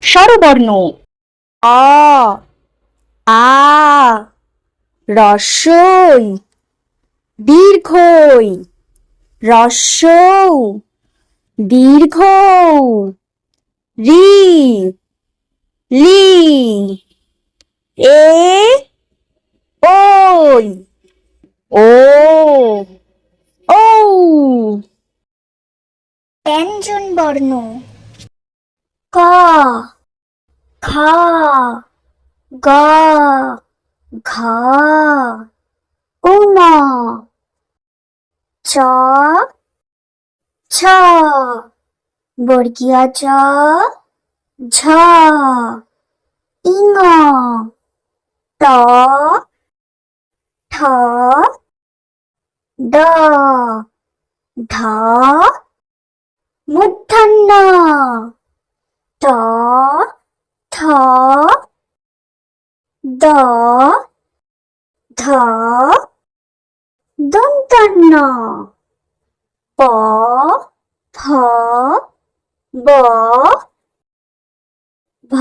স্বরবর্ণ অ, আ, রস্বই, দীর্ঘই, রস্বৌ, দীর্ঘ, রি, লি, এ, ওই, ও, ঔ। ব্যঞ্জন বর্ণ ক, খ, গ, ঘ, ঙ, চ, ছ, বর্গীয় জ, ঝ, ইঙ, ট, ঠ, ড, ঢ, মূর্ধন্য ট, ঠ, দ, ধ, দন্তন্য প, ফ, ব, ভ,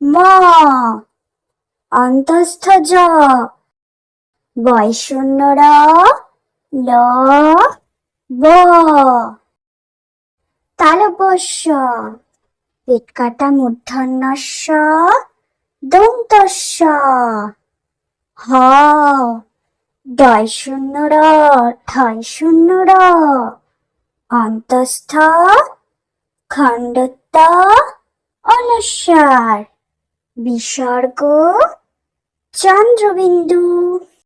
ম, অন্তস্থ জ, বয়শূন্য র, ল, ব, তালব্য পেট কাটা মূর্ধন্য ষ, দন্তস্ব, হ, ডয়শূন্য র, ঠয়শূন্য র, অন্তস্থ খণ্ডত্ব অনুস্বার, বিসর্গ চন্দ্রবিন্দু।